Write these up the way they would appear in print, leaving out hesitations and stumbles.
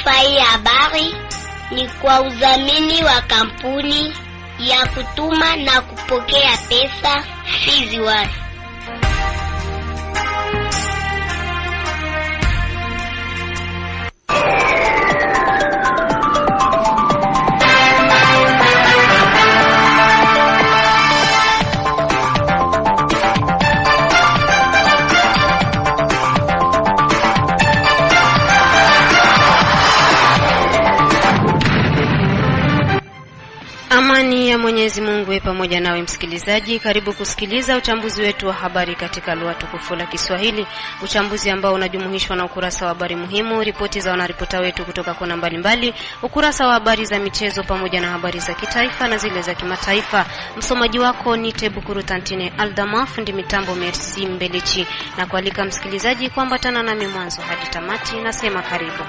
taarifa hii habari ni kwa udhamini wa kampuni ya kutuma na kupokea pesa Fizi One. Amani ya Mwenyezi Mungu pamoja nawe msikilizaji. Karibu kusikiliza uchambuzi wetu wa habari katika lugha tukufu la Kiswahili. Uchambuzi ambao unajumuishwa na ukurasa wa habari muhimu, ripoti za wanaripota wetu kutoka kona mbalimbali, ukurasa wa habari za michezo pamoja na habari za kitaifa na zile za kimataifa. Msomaji wako ni Tebukuru Tantine Aldama, fundi mitambo Merci Mbelechi, na kualika msikilizaji kuambatana nami mwanzo hadi tamati. Nasema karibu.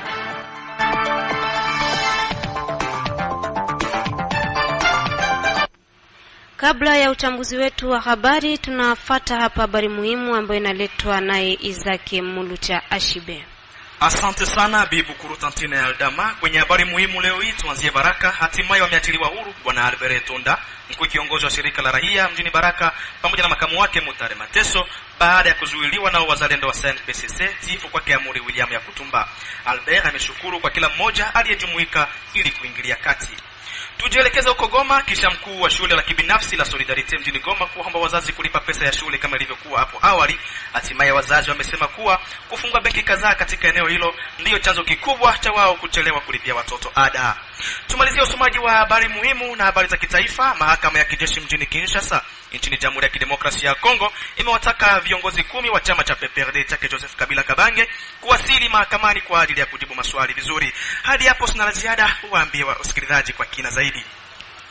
Kabla ya uchambuzi wetu wa habari, tunafuata hapa habari muhimu ambayo inaletwa naye Izake Mulucha Ashibe. Asante sana Bibu Kurutantine Aldama. Kwenye habari muhimu leo hii tuanzie Baraka. Hatimaye wameachiliwa huru Bwana Albert Tonda, mkuu kiongozi wa shirika la raia mjini Baraka, pamoja na makamu wake Mutare Mateso, baada ya kuzuiliwa na wazalendo wa SNPCC tifu kwake Amuri William ya Kutumba. Albert ameshukuru kwa kila mmoja aliyejumuika ili kuingilia kati. Tujielekeza huko Goma. Kisha mkuu wa shule la kibinafsi la Solidarite mjini Goma kuomba wazazi kulipa pesa ya shule kama ilivyokuwa hapo awali. Hatimaye wazazi wamesema kuwa kufunga benki kadhaa katika eneo hilo ndiyo chanzo kikubwa cha wao kuchelewa kulipia watoto ada. Tumalizia usomaji wa habari muhimu na habari za kitaifa. Mahakama ya kijeshi mjini Kinshasa nchini Jamhuri ya Kidemokrasia ya Kongo imewataka viongozi 10 wa chama cha PPRD chake Joseph Kabila Kabange kuwasili mahakamani kwa ajili ya kujibu maswali vizuri. Hadi hapo sina la ziada, waambie wasikilizaji kwa kina zaidi.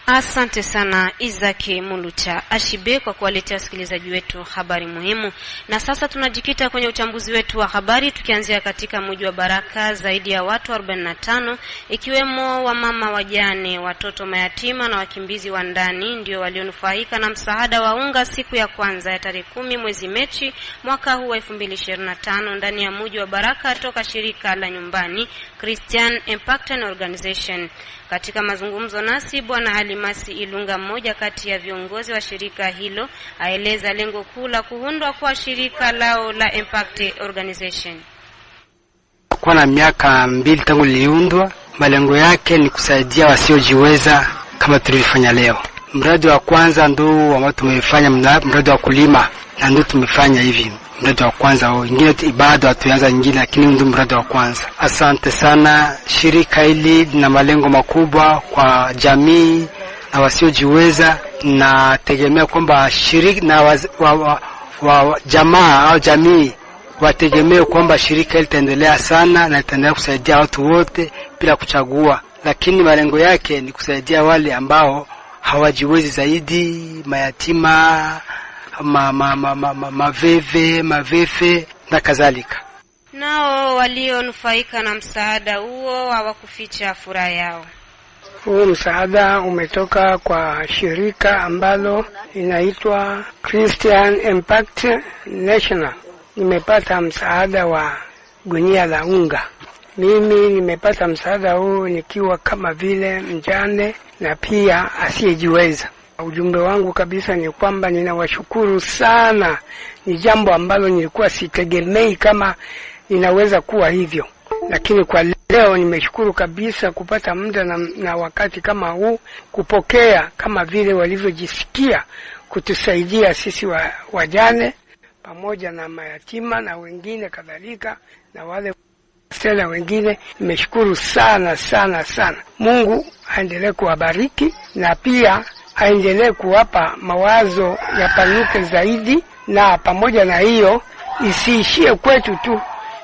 Asante sana Izaki Mulucha Ashibe kwa kuwaletea wasikilizaji wetu habari muhimu. Na sasa tunajikita kwenye uchambuzi wetu wa habari, tukianzia katika mji wa Baraka. Zaidi ya watu 45 ikiwemo wamama wajane, watoto mayatima na wakimbizi wa ndani ndio walionufaika na msaada wa unga siku ya kwanza ya tarehe 10 mwezi Machi mwaka huu wa 2025 ndani ya mji wa Baraka toka shirika la nyumbani Christian Impact Organization. Katika mazungumzo nasi Bwana Halimasi Ilunga, mmoja kati ya viongozi wa shirika hilo, aeleza lengo kuu la kuundwa kwa shirika lao la Impact Organization. Kwa na miaka 2 tangu liliundwa, malengo yake ni kusaidia wasiojiweza kama tulivyofanya leo. Mradi wa kwanza ndio ambao tumefanya, mradi wa kulima, na ndio tumefanya hivi. Mradi wa kwanza wengine bado hatuanza nyingine, lakini ndio mradi wa kwanza. Asante sana. Shirika hili lina malengo makubwa kwa jamii na wasiojiweza, na tegemea kwamba shirika na jamaa au jamii wategemea kwamba shirika hili litaendelea sana na litaendelea kusaidia watu wote bila kuchagua, lakini malengo yake ni kusaidia wale ambao hawajiwezi zaidi, mayatima, mavefe na kadhalika. Nao walionufaika na msaada huo hawakuficha furaha yao. Huu msaada umetoka kwa shirika ambalo inaitwa Christian Impact National. Nimepata msaada wa gunia la unga. Mimi nimepata msaada huu nikiwa kama vile mjane na pia asiyejiweza. Ujumbe wangu kabisa ni kwamba ninawashukuru sana. Ni jambo ambalo nilikuwa sitegemei kama ninaweza kuwa hivyo, lakini kwa leo nimeshukuru kabisa kupata muda na wakati kama huu kupokea kama vile walivyojisikia kutusaidia sisi wajane pamoja na mayatima na wengine kadhalika na wale tena wengine. Nimeshukuru sana sana sana. Mungu aendelee kuwabariki na pia aendelee kuwapa mawazo ya panuke zaidi, na pamoja na hiyo isiishie kwetu tu,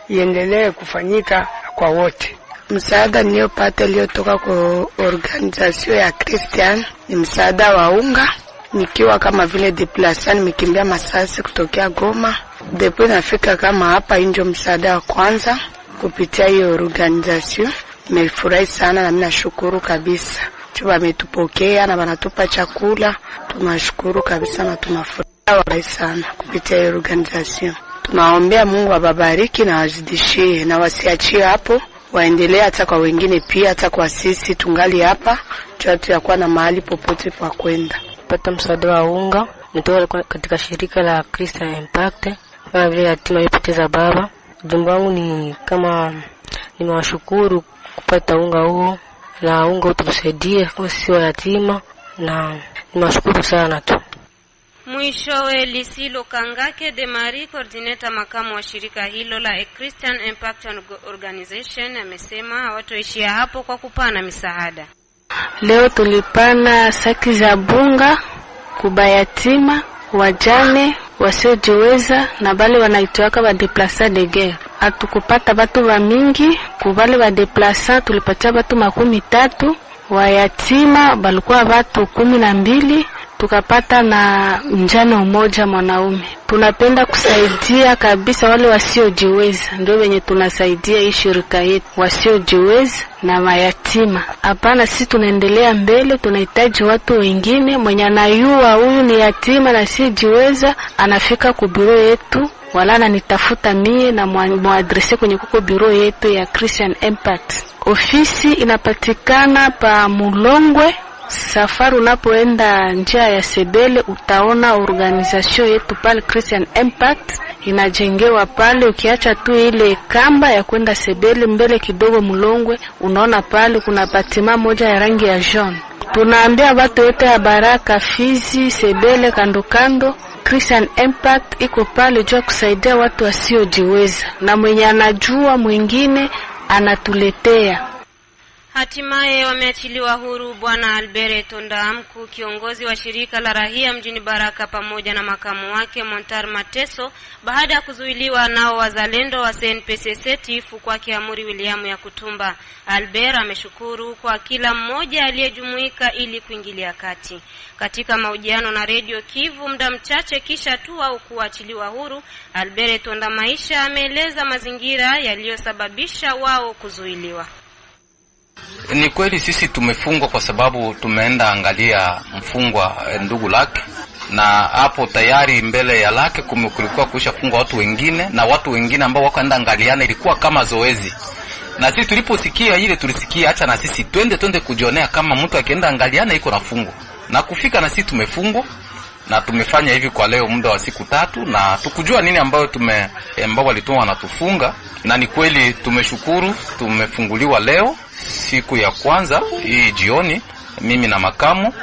iendelee kufanyika kwa wote. Msaada niliyopata iliyotoka kwa organization ya Christian ni msaada wa unga. Nikiwa kama vile deplacer, nimekimbia Masasi kutokea Goma. Depuis nafika kama hapa, ndio msaada wa kwanza kupitia hiyo organization. Nimefurahi sana na mimi nashukuru kabisa. Wametupokea na wanatupa chakula. Tunashukuru kabisa na tunafurahi sana kupitia organization. Tunaombea Mungu awabariki na wazidishie na wasiachie hapo. waendelee hata kwa wengine pia, hata kwa sisi tungali hapa tu ya kuwa na mahali popote pa kwenda. Pata msaada wa unga nitoka katika shirika la Christian Impact kama vile yatima alipoteza baba. Ujumbe wangu ni kama nimewashukuru kupata unga huo, na unga utusaidie kama sisi yatima, na nimewashukuru sana tu. Mwishowe Lisilo Kangake de Marie, coordinator makamu wa shirika hilo la A Christian Impact Organization, amesema hawatoishia hapo kwa kupana misaada. Leo tulipana saki za bunga kubayatima, wajane, wasiojiweza na bale wanaitwaka ba déplacés de guerre. Atukupata batu ba mingi, kubale ba déplacés tulipatia batu 13, wayatima balikuwa batu 12, tukapata na mjane mmoja mwanaume. Tunapenda kusaidia kabisa wale wasiojiweza, ndio wenye tunasaidia hii shirika yetu, wasiojiweza na mayatima. Hapana, sisi tunaendelea mbele, tunahitaji watu wengine. Mwenye anayua huyu ni yatima na sijiweza, anafika ku biro yetu, wala ananitafuta mie na muadrese kwenye kuko biro yetu ya Christian Impact. Ofisi inapatikana pa Mulongwe. Safari unapoenda njia ya Sebele utaona organization yetu pale Christian Impact inajengewa pale. Ukiacha tu ile kamba ya kwenda Sebele, mbele kidogo Mulongwe, unaona pale kuna batima moja ya rangi ya jaune. Tunaambia watu wote ya Baraka, Fizi, Sebele, kando kando, Christian Impact iko pale jua kusaidia watu wasiojiweza, na mwenye anajua mwingine anatuletea. Hatimaye wameachiliwa huru Bwana Albert Tonda, mkuu kiongozi wa shirika la rahia mjini Baraka, pamoja na makamu wake Montar Mateso, baada ya kuzuiliwa nao wazalendo wa CNPSC tifu kwa Kiamuri William ya Kutumba. Albert ameshukuru kwa kila mmoja aliyejumuika ili kuingilia kati. Katika mahojiano na Radio Kivu muda mchache kisha tu au kuachiliwa huru, Albert Tonda Maisha ameeleza mazingira yaliyosababisha wao kuzuiliwa. Ni kweli sisi tumefungwa kwa sababu tumeenda angalia mfungwa ndugu lake, na hapo tayari mbele ya lake kulikuwa kuisha fungwa watu wengine, na watu wengine ambao wakaenda angaliana, ilikuwa kama zoezi. Na sisi tuliposikia ile tulisikia acha na sisi twende kujionea kama mtu akienda angaliana iko nafungwa. Na kufika na sisi tumefungwa, na tumefanya hivi kwa leo muda wa siku 3, na tukujua nini ambao walituma wanatufunga. Na ni kweli tumeshukuru, tumefunguliwa leo siku ya kwanza hii jioni, mimi na makamu,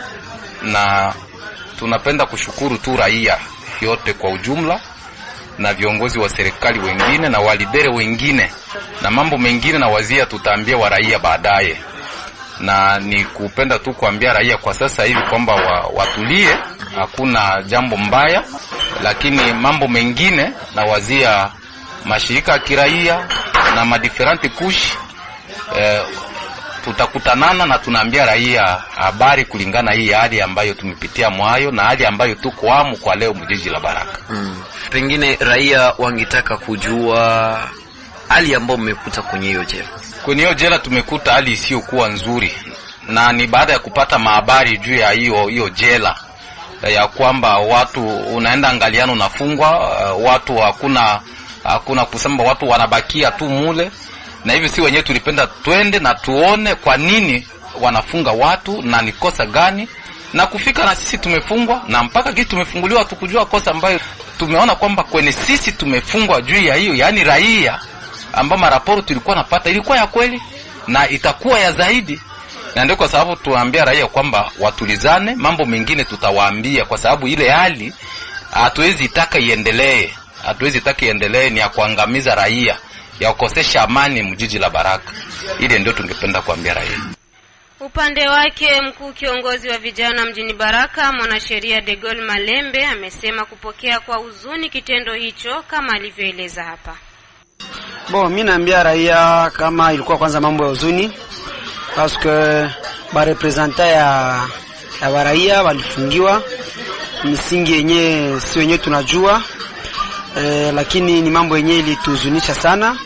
na tunapenda kushukuru tu raia yote kwa ujumla na viongozi wa serikali wengine na walidere wengine, na mambo mengine na wazia tutaambia wa raia baadaye. Na ni kupenda tu kuambia raia kwa sasa hivi kwamba watulie, hakuna jambo mbaya, lakini mambo mengine na wazia mashirika ya kiraia na madiferenti kushi tutakutanana na tunaambia raia habari kulingana hii hali ambayo tumepitia mwayo na hali ambayo tuko amu kwa leo mjiji la Baraka. Pengine raia wangetaka kujua hali ambayo mmekuta kwenye hiyo jela. Kwenye hiyo jela tumekuta hali isiyokuwa nzuri, na ni baada ya kupata mahabari juu ya hiyo jela ya kwamba watu unaenda angaliano unafungwa, watu hakuna kusema, watu wanabakia tu mule. Na hivi si wenyewe tulipenda twende na tuone kwa nini wanafunga watu na ni kosa gani. Na kufika na sisi tumefungwa, na mpaka kitu tumefunguliwa tukujua kosa ambayo tumeona kwamba kwenye sisi tumefungwa juu ya hiyo, yani raia ambao maraporo tulikuwa napata ilikuwa ya kweli na itakuwa ya zaidi. Na ndio kwa sababu tuambia raia kwamba watulizane, mambo mengine tutawaambia, kwa sababu ile hali hatuwezi taka iendelee, ni ya kuangamiza raia, ya kukosesha amani mjiji la Baraka. Ile ndio tungependa kuambia raia. Upande wake mkuu kiongozi wa vijana mjini Baraka, mwanasheria De Gaulle Malembe, amesema kupokea kwa huzuni kitendo hicho kama alivyoeleza hapa. Mimi naambia raia kama ilikuwa kwanza mambo ya huzuni, parce que ba representa ya raia walifungiwa misingi yenyewe si wenyewe tunajua, lakini ni mambo yenyewe ilituzunisha sana,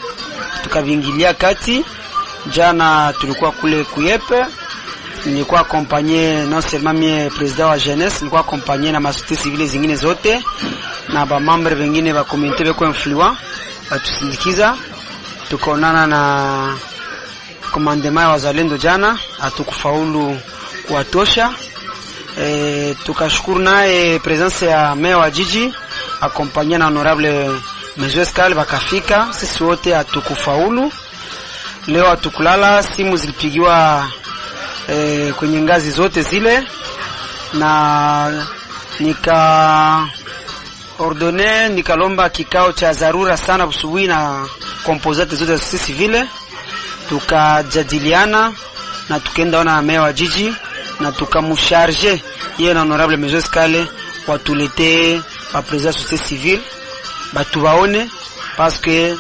tukavingilia kati. Jana tulikuwa kule Kuyepe, nilikuwa accompagné non seulement mie president wa jeunesse, nilikuwa accompagné na masociété civile zingine zote na ba membre wengine ba communauté beko influent batusindikiza. Tukaonana komandema ya wazalendo jana hatukufaulu kuwatosha. Tukashukuru naye presence ya meya wa jiji akompanya na honorable Monsieur Escal bakafika. Sisi wote hatukufaulu. Leo hatukulala, simu zilipigiwa kwenye ngazi zote zile, na nikalomba kikao cha dharura sana usubuhi na kompozate zote sisi vile, tukajadiliana na tukaenda ona meya wa jiji na tukamsharge yeye na honorable Monsieur Escal watulete pa president société civile batu baone, parce que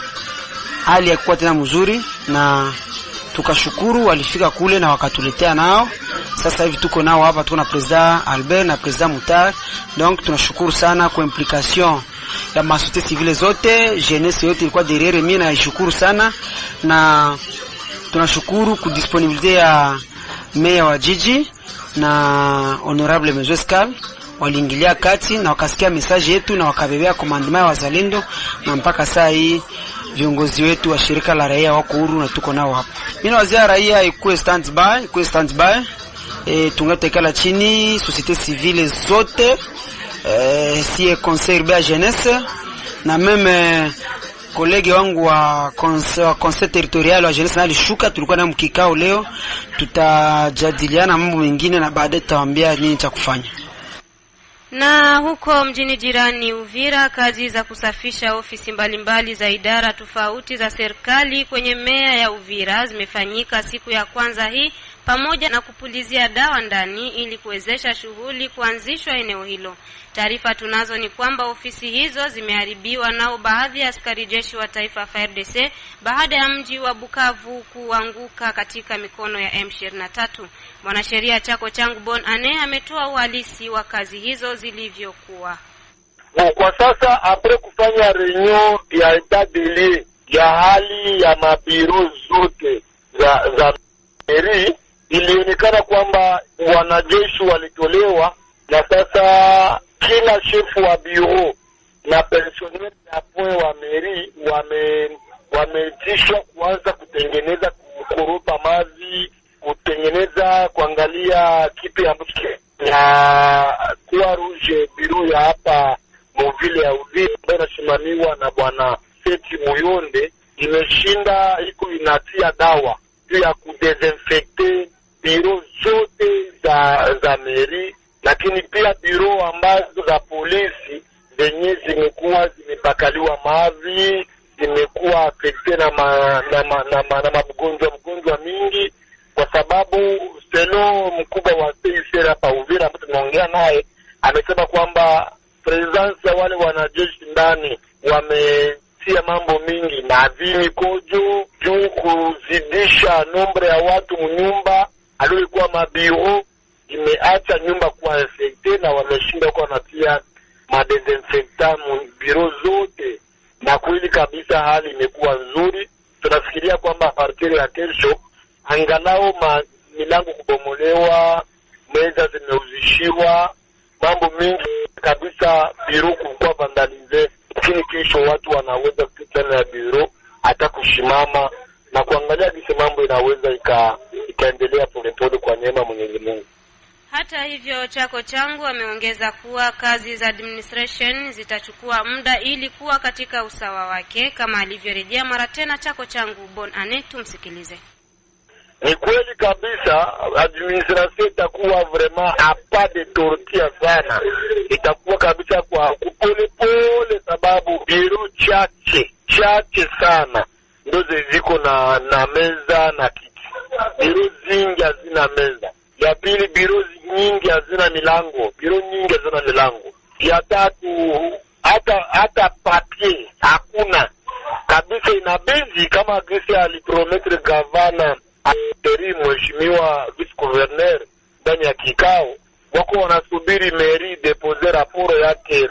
hali haikuwa tena mzuri, na tukashukuru walifika kule na wakatuletea nao. Sasa hivi tuko nao hapa, tuko na president Albert na president Mutar. Donc tunashukuru sana kwa implication ya société civile zote, jeunesse yote ilikuwa derrière. Mimi naishukuru sana, na tunashukuru ku disponibilité ya meya wa jiji na honorable Monsieur Escal, waliingilia kati na wakasikia message yetu na wakabebea komandema ya wazalendo, na mpaka saa hii viongozi wetu wa shirika la raia wako huru na tuko nao hapa. Mimi nawazia raia ikuwe standby, tungetekala chini société civile zote, si conseil urbain jeunesse na meme kolege wangu wa conseil territorial wa jeunesse na alishuka. Tulikuwa na mkikao leo, tutajadiliana mambo mengine na baadaye tutawaambia nini cha kufanya. Na huko mjini jirani Uvira, kazi za kusafisha ofisi mbalimbali za idara tofauti za serikali kwenye meya ya Uvira zimefanyika siku ya kwanza hii, pamoja na kupulizia dawa ndani ili kuwezesha shughuli kuanzishwa eneo hilo. Taarifa tunazo ni kwamba ofisi hizo zimeharibiwa nao baadhi ya askari jeshi wa taifa FARDC baada ya mji wa Bukavu kuanguka katika mikono ya M23. Mwanasheria chako changu Bon Ane ametoa uhalisi wa kazi hizo zilivyokuwa. Kwa sasa apre kufanya reunion ya etat de lieu ya hali ya mabiro zote za meri, ilionekana kwamba wanajeshi walitolewa, na sasa kila shefu wa bureau na personnel ya poe wa meri wameitishwa kuanza kutengeneza, kukurupa mazi, kutengeneza, kuangalia kipi ambacho ya Croix Rouge bureau ya hapa mvile ya Uvira ambayo inasimamiwa na bwana Seti Muyonde, imeshinda iko inatia dawa ya kudesinfecte biro zote za meri, lakini pia biro ambazo za polisi zenye zimekuwa zimepakaliwa mavi, zimekuwa afekte na magonjwa mingi, kwa sababu selo mkubwa wa CICR hapa Uvira ambaye tunaongea naye amesema kwamba presence ya wale wanajeshi ndani wametia mambo mingi na mikojo juu kuzidisha nombre ya watu mnyumba alikuwa mabiro, imeacha nyumba kuwa infecte na wameshinda kwa natia madesinfectant biro zote, na kweli kabisa hali imekuwa nzuri. Tunafikiria kwamba partir ya kesho angalau milango kubomolewa, meza zimeuzishiwa, mambo mingi kabisa, biro kulikuwa vandalize, lakini kesho watu wanaweza kutana ya biro hata kushimama na kuangalia kisi mambo inaweza ikaendelea polepole kwa neema Mwenyezi Mungu. Hata hivyo chako changu ameongeza kuwa kazi za administration zitachukua muda ili kuwa katika usawa wake, kama alivyorejea mara tena chako changu Bon Ane. Tumsikilize. Ni kweli kabisa, administration itakuwa vraiment hapa de tortia sana, itakuwa kabisa kwa kupole pole, sababu biro chache sana ndio ziko na meza na kiti. Biro zingi hazina meza. Ya pili, biro nyingi hazina milango. Ya tatu, hata papier hakuna kabisa. Inabezi kama gisi aliprometre gavana Ateri mheshimiwa vice gouverneur ndani ya kikao, wako wanasubiri mairie deposer raporo yake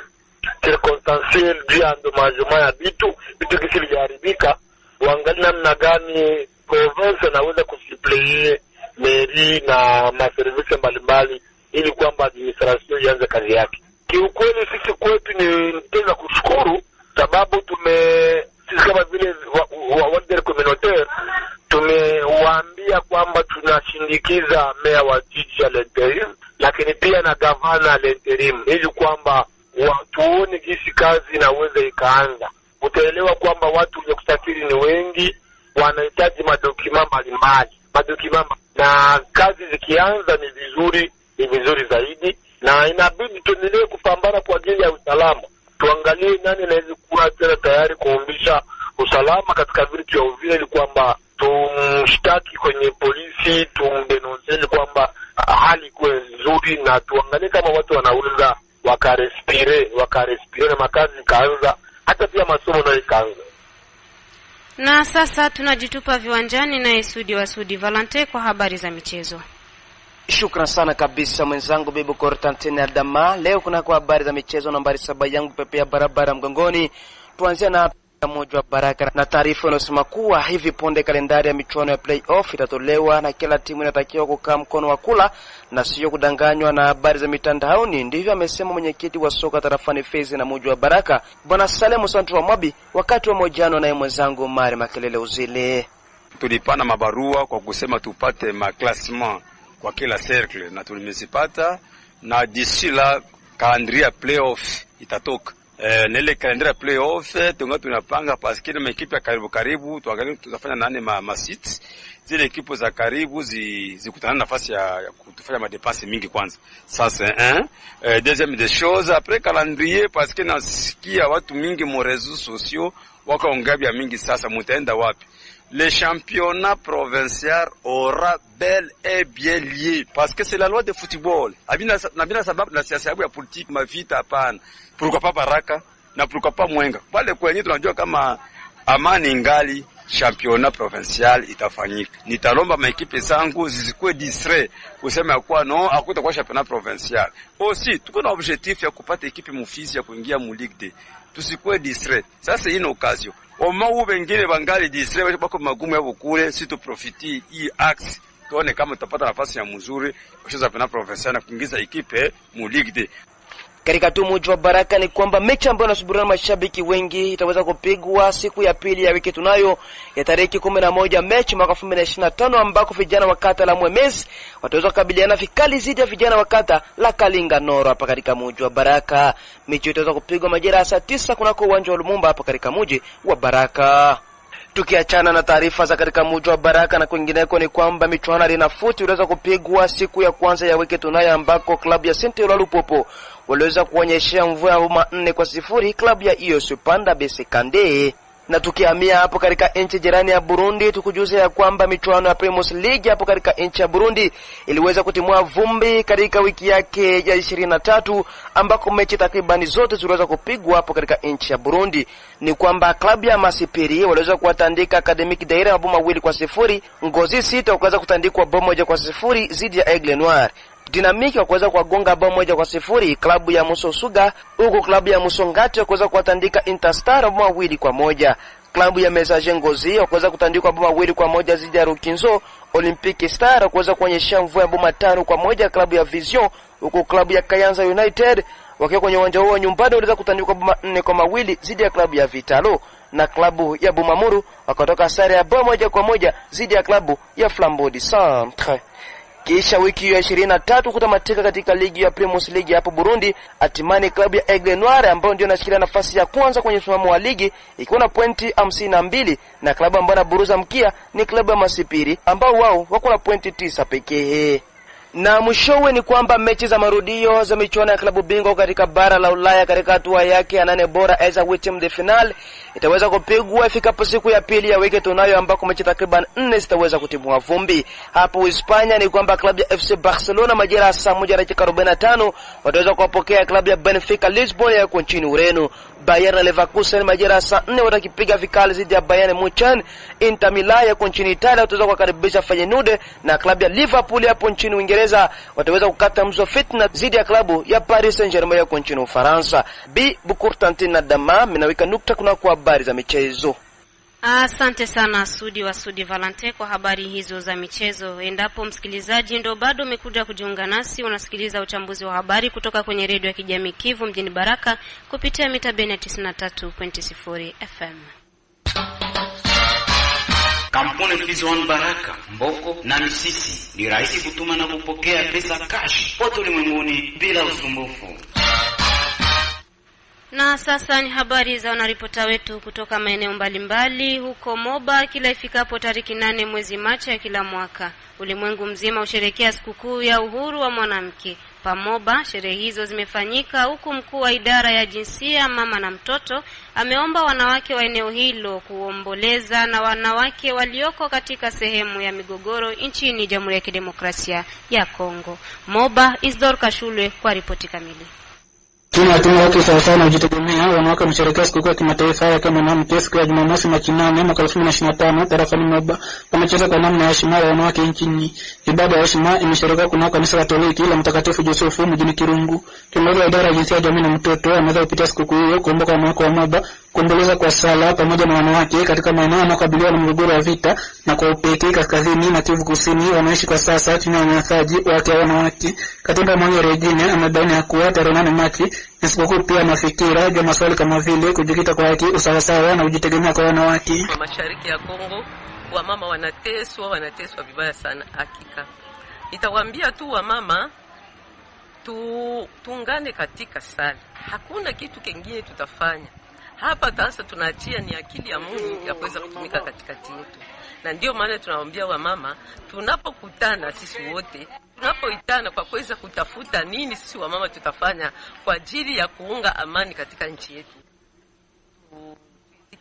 circonstanciel juu ya endommagement ya vitu kisi viliharibika, waangalie namna gani province naweza kusipleye mairie na maservice mbalimbali ili kwamba administration ianze kazi yake. Kiukweli sisi kwetu ni tena kushukuru, sababu sisi kama vile wale communautaire tumewaambia tunaangalia kwamba tunashindikiza meya wa jiji ya l'interim, lakini pia na gavana l'interim, ili kwamba tuone jinsi kazi inaweza ikaanza. Utaelewa kwamba watu wenye kusafiri ni wengi, wanahitaji madokima mbalimbali, na kazi zikianza ni vizuri zaidi, na inabidi tuendelee kupambana kwa ajili ya usalama. Tuangalie nani anaweza kuwa tena tayari kuumbisha usalama katika vitu ya Uvira, ili kwamba tumshtaki kwenye polisi, tumdenonse ili kwamba hali ikuwe nzuri, na tuangalie kama watu wanaweza wakarespire na makazi ikaanza, hata pia masomo nayo ikaanza. Na sasa tunajitupa viwanjani na Sudi wa Sudi Valente kwa habari za michezo. Shukran sana kabisa mwenzangu Bibu Kortantine Adama. Leo kuna kwa habari za michezo nambari 7 yangu pepea barabara mgongoni. Tuanzia na moja wa baraka na taarifa inasema kuwa hivi punde kalendari ya michuano ya playoff itatolewa na kila timu inatakiwa kukaa mkono wa kula na sio kudanganywa na habari za mitandaoni. Ndivyo amesema mwenyekiti wa soka tarafani Fezi na moja wa baraka Bwana Salemu Santu wa Mwabi wakati wa mojano na mwenzangu Mari Makelele Uzile. Tulipana mabarua kwa kusema tupate maklasement kwa kila circle na tulimezipata, na d'ici la calendrier playoff itatoka. Nile calendrier playoff tunapanga paske na ekipe ya karibu tuangalie tutafanya nani ma seats. Zile ekipe za karibu zikutana nafasi ya kutufanya madepense mingi kwanza. Sasa deuxième des choses après calendrier, parce que nasikia watu mingi mo réseaux sociaux wakaongea mingi. Sasa mutaenda wapi? Le championnat provincial aura bel et bien lié, parce que c'est la loi de football. Nabina sababu na siasa ya politique mavita hapana. Pourquoi pas Baraka na pourquoi pas Mwenga? Pale kwenye tunajua kama amani ngali championnat provincial itafanyika. Nitalomba maekipe zangu zisikuwe distrait kusema kwa no hakutakuwa championnat provincial. Aussi tuko na objectif ya kupata ekipe mufisi ya kuingia mu Ligue 2. Tusikuwe distrait. Sasa hii ni occasion. Omau wengine bangali distrait bako magumu yao kule, si tu profiti hii axe. Tuone kama tutapata nafasi ya mzuri kucheza championnat provincial na kuingiza ekipe mu Ligue 2. Katika muji wa baraka ni kwamba mechi ambayo inasubiriwa na mashabiki wengi itaweza kupigwa siku ya pili ya wiki tunayo ya tarehe 11 Machi mwaka 2025, ambako vijana wa kata la Mwemezi wataweza kukabiliana vikali zidi ya vijana wa kata la Kalinga Noro hapa katika muji wa baraka. Mechi itaweza kupigwa majira ya saa 9 kunako uwanja wa Lumumba hapa katika muji wa baraka. Tukiachana na taarifa za katika muji wa baraka na kwingineko ni kwamba michuano linafuti inaweza kupigwa siku ya kwanza ya wiki tunayo, ambako klabu ya Sentelo Lupopo waliweza kuonyesha mvua ya 4-0 klabu ya IOS Panda Besekande. Na tukihamia hapo katika nchi jirani ya Burundi, tukujuza ya kwamba michuano ya Primus League hapo katika nchi ya Burundi iliweza kutimua vumbi katika wiki yake ya 23, ambako mechi takribani zote ziliweza kupigwa hapo katika nchi ya Burundi. Ni kwamba klabu ya Masipiri waliweza kuwatandika Academic Daire mabao 2-0, Ngozi City wakaweza kutandikwa bao 1-0 dhidi ya Aigle Noir. Dinamiki wakaweza kugonga bao 1-0 klabu ya Musosuga, huko klabu ya Musongati wakaweza kuwatandika Interstar bao 2-1. Klabu ya Messager Ngozi wakaweza kutandikwa bao 2-1 dhidi ya Rukinzo. Olympic Star wakaweza kuonyesha mvua ya bao 5-1 klabu ya Vision, huko klabu ya Kayanza United wakiwa kwenye uwanja huo nyumbani waliweza kutandikwa bao 4-2 dhidi ya klabu ya Vitalo, na klabu ya Bumamuru wakatoka sare ya bao 1-1 dhidi ya klabu ya Flambeau du Centre. Kisha wiki ya 23 kutamatika katika ligi ya Primus League hapo Burundi, hatimaye klabu ya Aigle Noir ambayo ndio inashikilia nafasi ya kwanza kwenye msimamo wa ligi ikiwa na pointi 52, na klabu ambayo inaburuza mkia ni klabu ya Masipiri ambao wao wako na pointi 9 pekee. Na mwishowe ni kwamba mechi za marudio za michuano ya klabu bingwa katika bara la Ulaya katika hatua yake ya 8 bora as a team de final itaweza kupigwa ifikapo siku ya pili ya wiki tunayo, ambako mechi takriban 4 zitaweza kutimua vumbi. Hapo Hispania ni kwamba klabu ya FC Barcelona majira ya saa 1:45 wataweza kuwapokea klabu ya Benfica Lisbon ya nchini Ureno. Bayern Leverkusen majira ya saa 4 watakipiga vikali dhidi ya Bayern Munich. Inter Milan ya nchini Italia wataweza kukaribisha Feyenoord, na klabu ya Liverpool hapo nchini Uingereza wataweza kukata mzo fitna dhidi ya klabu ya Paris Saint-Germain ya nchini Ufaransa. Bukurtantin na Dama minaweka nukta kuna kwa habari za michezo. Asante sana Sudi wa Sudi Valente kwa habari hizo za michezo. Endapo msikilizaji ndo bado umekuja kujiunga nasi, unasikiliza uchambuzi wa habari kutoka kwenye redio ya kijamii Kivu mjini Baraka kupitia mita bene 93.0 FM. Kampuni Fizi-One Baraka, Mboko na Misisi ni rahisi kutuma na kupokea pesa cash pote ulimwenguni bila usumbufu. Na sasa ni habari za wanaripota wetu kutoka maeneo mbalimbali huko Moba. Kila ifikapo tariki 8 mwezi Machi ya kila mwaka, ulimwengu mzima usherekea sikukuu ya uhuru wa mwanamke. Pamoba, sherehe hizo zimefanyika huku mkuu wa idara ya jinsia, mama na mtoto ameomba wanawake wa eneo hilo kuomboleza na wanawake walioko katika sehemu ya migogoro nchini Jamhuri ya Kidemokrasia ya Kongo. Moba, Isdor Kashulwe kwa ripoti kamili. Timu wake sawasawa na ujitegemea wanawake wamesherehekea sikukuu ya kimataifa ya kama mwanamke siku ya Jumamosi Machi 8 mwaka 2025 tarafani Moba. Wamecheza kwa namna ya heshima ya wanawake nchini. Ibada ya heshima imesherehekewa kunako kanisa Katoliki la Mtakatifu Josefu mjini Kirungu. Kiongozi wa idara ya jinsia, jamii na mtoto ameweza kupitia sikukuu hiyo kuomba kwa wanawake wa Moba kuomboleza kwa sala pamoja na wanawake katika maeneo yanayokabiliwa na mgogoro wa vita, na kwa upekee kaskazini na Kivu Kusini wanaishi kwa sasa chini ya unyanyasaji wake wanawake. Katika Mwangi Regine amebaini ya kuwa tarehe 8 Machi ni sikukuu pia mafikira ya maswali kama vile kujikita kwa haki, usawasawa na ujitegemea kwa wanawake. Kwa mashariki ya Kongo wamama wanateswa vibaya sana hakika. Nitawaambia tu wamama tuungane katika sala. Hakuna kitu kingine tutafanya. Hapa sasa tunaachia ni akili ya Mungu ya kuweza kutumika katikati yetu. Na ndio maana tunawaambia wamama tunapokutana sisi wote, tunapoitana kwa kuweza kutafuta nini sisi wamama tutafanya kwa ajili ya kuunga amani katika nchi yetu.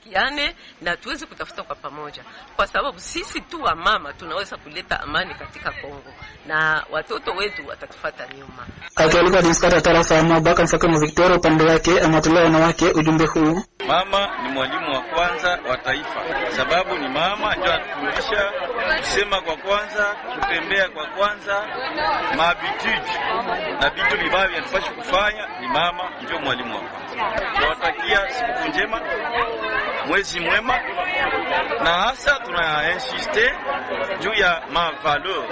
Tusikiane na tuweze kutafuta kwa pamoja, kwa sababu sisi tu wamama tunaweza kuleta amani katika Kongo na watoto wetu watatufuata nyuma. Akialika diskata tarafa ya Moba, Mfakamo Victoria upande wake amatolea wanawake ujumbe huu. Mama ni mwalimu wa kwanza wa taifa, sababu ni mama ndio atufundisha kusema kwa kwanza, kutembea kwa kwanza, mahabitude na vitu vibaya vinatupaswa kufanya. Ni mama ndio mwalimu wa kwanza. Tunawatakia siku njema, mwezi mwema, na hasa tunainsiste juu ya mavaleur.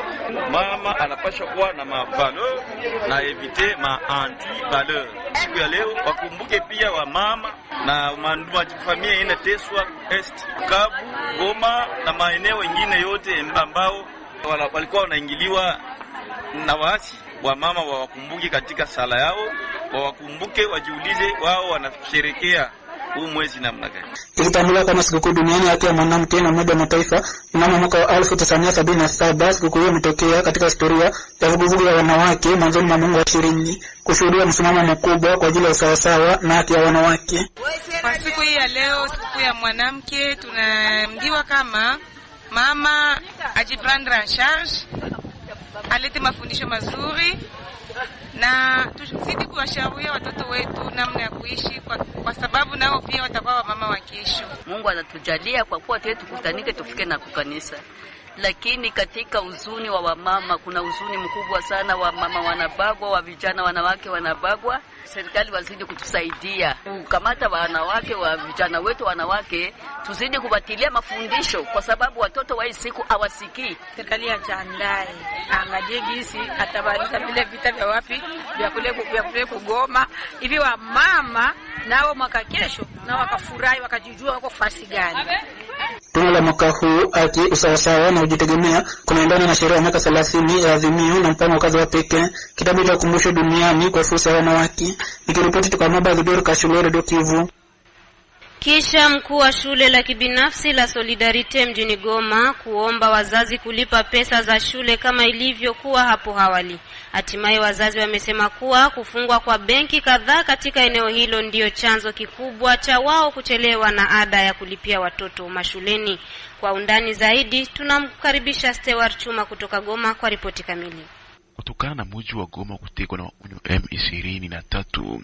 Mama anapaswa kuwa na mavaleur na evite anti-valeur. Siku ya leo wakumbuke pia wa mama na familia inateswa Est, Kabu, Goma na maeneo mengine yote ambao walikuwa wanaingiliwa na waasi. Wa mama wakumbuke katika sala yao, wakumbuke, wajiulize wao wanasherekea huu mwezi namna gani. Ilitambulika kama sikukuu duniani ya mwanamke na Umoja wa Mataifa mnamo mwaka wa 1977. Sikukuu hiyo imetokea katika historia ya vuguvugu ya wanawake mwanzoni mwa mwaka wa 20 kushuhudia msimamo mkubwa kwa ajili ya usawasawa na haki ya wanawake. Kwa siku hii ya leo, siku ya mwanamke, tunaambiwa kama mama ajiprendre en charge, alete mafundisho mazuri na tuzidi kuwashauria watoto wetu namna ya kuishi kwa sababu nao pia watakuwa mama wa kesho. Mungu anatujalia kwa kuwa tukutanike tufike na kukanisa. Lakini katika uzuni wa wamama kuna uzuni mkubwa sana. Wamama wanabagwa, wa vijana wanawake wanabagwa. Serikali wazidi kutusaidia kukamata wanawake wa vijana wetu wanawake, tuzidi kubatilia mafundisho kwa sababu watoto wa hii siku hawasikii. Serikali ya Jandai angalie gisi atabalisha vile vita vya wapi vya kule kugoma hivi, wa mama nao mwaka kesho nao wakafurahi wakajijua wako fasi gani. Tuna la mwaka huu ati usawasawa na ujitegemea kunaendana na sheria ya miaka 30 ya adhimio na mpango wa kazi wa pekee, kitabu cha kumbusho duniani kwa fursa ya wanawake. Nikiripoti kutoka Moba, Isdor Kashulwe, Radio Kivu. Kisha mkuu wa shule la kibinafsi la Solidarite mjini Goma kuomba wazazi kulipa pesa za shule kama ilivyokuwa hapo awali. Hatimaye wazazi wamesema kuwa kufungwa kwa benki kadhaa katika eneo hilo ndio chanzo kikubwa cha wao kuchelewa na ada ya kulipia watoto mashuleni. Kwa undani zaidi tunamkaribisha Stewart Chuma kutoka Goma kwa ripoti kamili. Kutokana na mji wa Goma kutekwa na M23,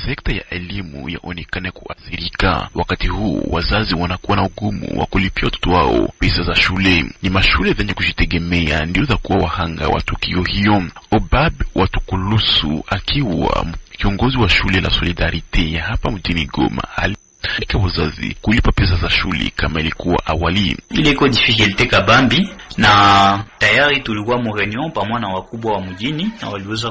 sekta ya elimu yaonekana kuathirika. Wakati huu wazazi wanakuwa na ugumu wa kulipia watoto wao pesa za shule. Ni mashule zenye kujitegemea ndio za kuwa wahanga wa tukio hiyo. Obab Watukulusu akiwa kiongozi wa shule la Solidarite hapa mjini Goma alika wazazi kulipa pesa za shule kama ilikuwa awali. Iliko difficulty kabambi na tayari tulikuwa mu reunion pamoja na wakubwa wa mjini na waliweza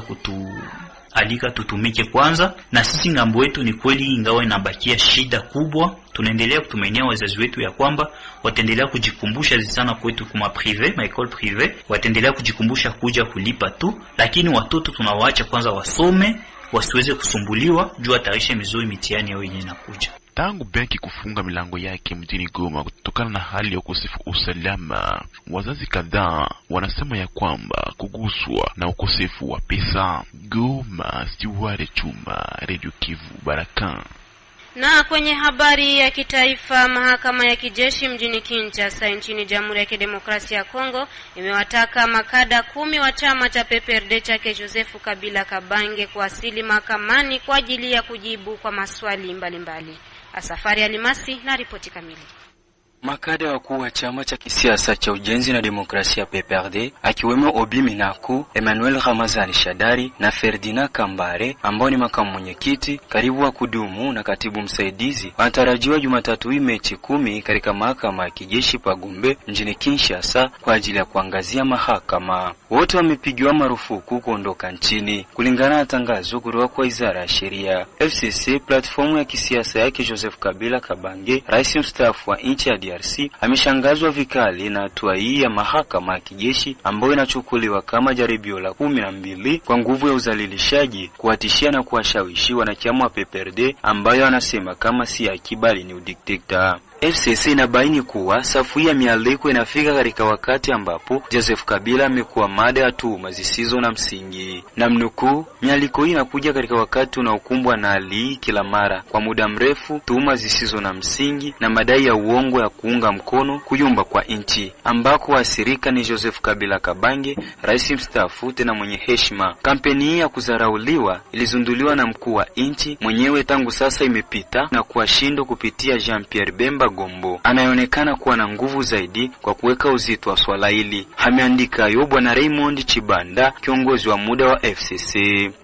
alika tutumike kwanza, na sisi ngambo wetu ni kweli ingawa inabakia shida kubwa, tunaendelea kutumainia wazazi wetu ya kwamba wataendelea kujikumbusha sana kwetu kuma privé, ma école privée, wataendelea kujikumbusha kuja kulipa tu, lakini watoto tunawaacha kwanza wasome, wasiweze kusumbuliwa juu atarisha mizuri mitihani yao yenyewe inakuja. Tangu benki kufunga milango yake mjini Goma kutokana na hali ya ukosefu usalama, wazazi kadhaa wanasema ya kwamba kuguswa na ukosefu wa pesa. Goma, Stiware Chuma, Radio Kivu, Baraka. Na kwenye habari ya kitaifa, mahakama ya kijeshi mjini Kinshasa nchini Jamhuri ya Kidemokrasia ya Kongo imewataka makada 10 wa chama cha PPRD chake Joseph Kabila Kabange kuwasili mahakamani kwa ajili ya kujibu kwa maswali mbalimbali. Asafari Alimasi na ripoti kamili. Makada wakuu wa chama cha kisiasa cha ujenzi na demokrasia PPRD akiwemo Obi Minaku, Emmanuel Ramazani Shadari na Ferdinand Kambare ambao ni makamu mwenyekiti, karibu wa kudumu na katibu msaidizi wanatarajiwa Jumatatu hii Machi 10 katika mahakama ya kijeshi pa Gombe mjini Kinshasa kwa ajili ya kuangazia mahakama. Wote wamepigiwa marufuku kuondoka nchini kulingana na tangazo kutoka kwa Wizara ya Sheria. FCC, platformu ya kisiasa yake Joseph Kabila Kabange, rais mstaafu wa nchi ya DRC, ameshangazwa vikali na hatua hii ya mahakama ya kijeshi ambayo inachukuliwa kama jaribio la 12 kwa nguvu ya uzalilishaji, kuwatishia na kuwashawishi wanachama wa PPRD ambayo anasema kama si akibali ni udikteta. FCC inabaini kuwa safu ya mialiko inafika katika wakati ambapo Joseph Kabila amekuwa mada ya tuhuma zisizo na msingi. Na mnukuu, mialiko hii inakuja katika wakati unaokumbwa na hali kila mara kwa muda mrefu, tuhuma zisizo na msingi na madai ya uongo ya kuunga mkono kuyumba kwa nchi, ambako wasirika ni Joseph Kabila Kabange, rais mstaafu tena mwenye heshima. Kampeni hii ya kudharauliwa ilizunduliwa na mkuu wa nchi mwenyewe tangu sasa imepita na kuwashindo kupitia Jean-Pierre Bemba Gombo anayeonekana kuwa na nguvu zaidi kwa kuweka uzito wa swala hili. Ameandika Bwana Raymond Chibanda, kiongozi wa muda wa FCC.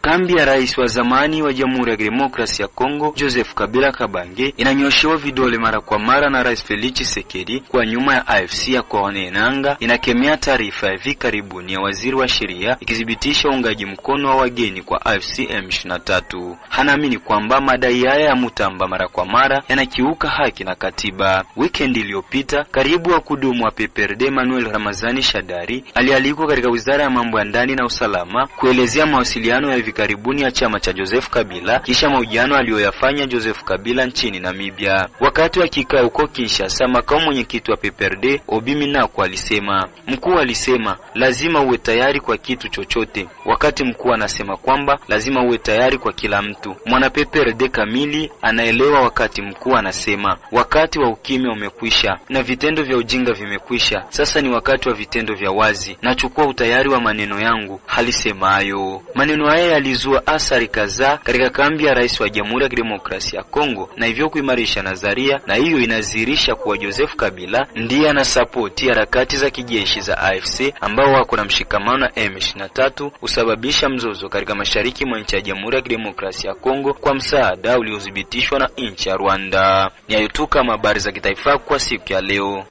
Kambi ya rais wa zamani wa Jamhuri ya Demokrasia ya Kongo Joseph Kabila Kabange inanyoshewa vidole mara kwa mara na Rais Felix Tshisekedi kwa nyuma ya AFC ya Corneille Nangaa inakemea taarifa ya hivi karibuni ya waziri wa sheria ikithibitisha uungaji mkono wa wageni kwa AFC M23. Hanaamini kwamba madai haya ya Mutamba mara kwa mara yanakiuka haki na katiba. Weekend iliyopita, karibu wa kudumu wa PPRD Emmanuel Ramazani Shadari alialikwa katika Wizara ya Mambo ya Ndani na Usalama kuelezea mawasiliano ya hivi karibuni ya chama cha Joseph Kabila kisha mahojiano aliyoyafanya Joseph Kabila nchini Namibia. Wakati wa kikao huko Kinshasa, makamu mwenyekiti wa PPRD Obi Minaku alisema, mkuu alisema lazima uwe tayari kwa kitu chochote. Wakati mkuu anasema kwamba lazima uwe tayari kwa kila mtu, mwana PPRD kamili anaelewa wakati mkuu anasema wakati wa ukimya umekwisha na vitendo vya ujinga vimekwisha. Sasa ni wakati wa vitendo vya wazi. Nachukua utayari wa maneno yangu, alisema hayo. Maneno haya yalizua athari kadhaa katika kambi ya rais wa Jamhuri ya Kidemokrasia ya Kongo na hivyo kuimarisha nadharia, na hiyo inazirisha kuwa Joseph Kabila ndiye anasapoti harakati za kijeshi za AFC ambao wako na mshikamano na M23 usababisha mzozo katika mashariki mwa nchi ya Jamhuri ya Kidemokrasia ya Kongo kwa msaada uliodhibitishwa na nchi ya Rwanda. Niayotuka habari za kitaifa kwa siku ya leo.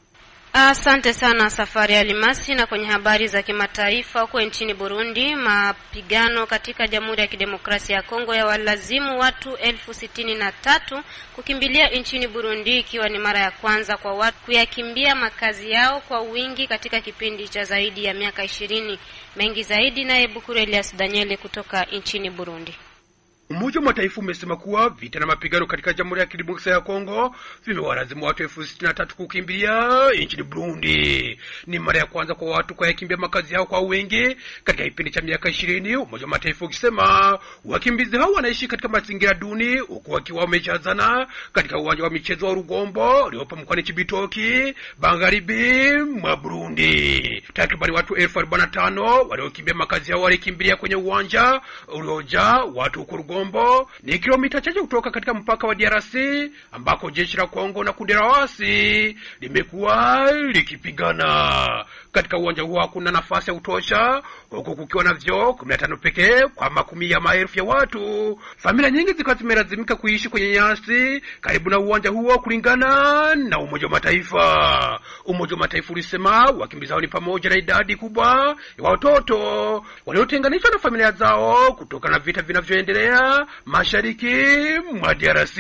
Asante sana Safari Alimasi. Na kwenye habari za kimataifa, huko nchini Burundi, mapigano katika Jamhuri ya Kidemokrasia ya Kongo ya walazimu watu 63,000 kukimbilia nchini Burundi, ikiwa ni mara ya kwanza kwa watu kuyakimbia makazi yao kwa wingi katika kipindi cha zaidi ya miaka 20. Mengi zaidi na Bukuru Elias Daniele kutoka nchini Burundi. Umoja wa Mataifa umesema kuwa vita na mapigano katika Jamhuri ya Kidemokrasia ya Kongo vimewalazimu watu 63,000 kukimbilia nchini Burundi. Ni mara ya kwanza kwa watu kuyakimbia makazi yao kwa wingi katika kipindi cha miaka 20. Umoja wa Mataifa ukisema wakimbizi hao wanaishi katika mazingira duni huku wakiwa wamejazana katika uwanja wa michezo wa Rugombo uliopo mkoani Cibitoke, magharibi mwa Burundi. Takriban watu 45,000 waliokimbia makazi yao walikimbilia kwenye uwanja uliojaa watu huko Rugombo Rugombo ni kilomita chache kutoka katika mpaka wa DRC ambako jeshi la Kongo na kundi la waasi limekuwa likipigana. Katika uwanja huo kuna nafasi ya kutosha, huku kukiwa na vyoo 15 pekee kwa makumi ya maelfu ya watu. Familia nyingi zikawa zimelazimika kuishi kwenye nyasi karibu na uwanja huo kulingana na Umoja wa Mataifa. Umoja wa Mataifa ulisema wakimbizi hao ni pamoja na idadi kubwa ya watoto waliotenganishwa na familia zao kutokana na vita vinavyoendelea mashariki mwa DRC.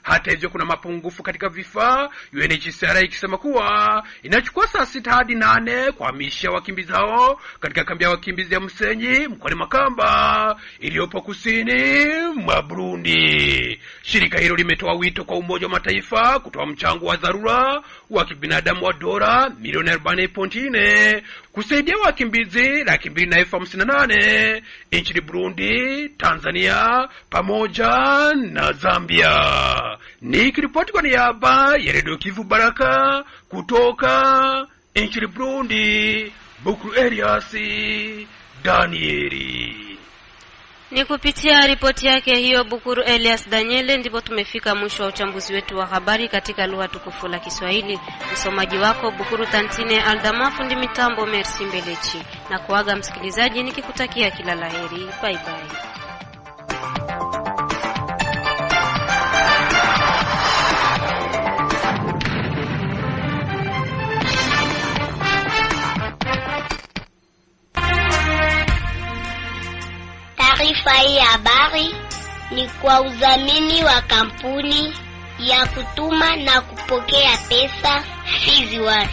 Hata hivyo kuna mapungufu katika vifaa, UNHCR ikisema kuwa inachukua saa 6 hadi 8 kuhamisha wakimbizi hao katika kambi ya wakimbizi ya Musenyi mkoani Makamba iliyopo kusini mwa Burundi. Shirika hilo limetoa wito kwa Umoja wa Mataifa kutoa mchango wa dharura wa kibinadamu wa dola milioni 40.4 kusaidia wakimbizi 258 nchini Burundi, Tanzania pamoja na Zambia. Nikiripoti kwa niaba ya Radio Kivu Baraka kutoka nchini Burundi, Bukuru Elias Danieli. Ni kupitia ripoti yake hiyo Bukuru Elias Daniele ndipo tumefika mwisho wa uchambuzi wetu wa habari katika lugha tukufu la Kiswahili. Msomaji wako Bukuru Tantine Aldama, fundi mitambo Merci Mbelechi. Na kuaga msikilizaji nikikutakia kila laheri. Bye bye. Taarifa hii ya habari ni kwa udhamini wa kampuni ya kutuma na kupokea pesa Fizi One.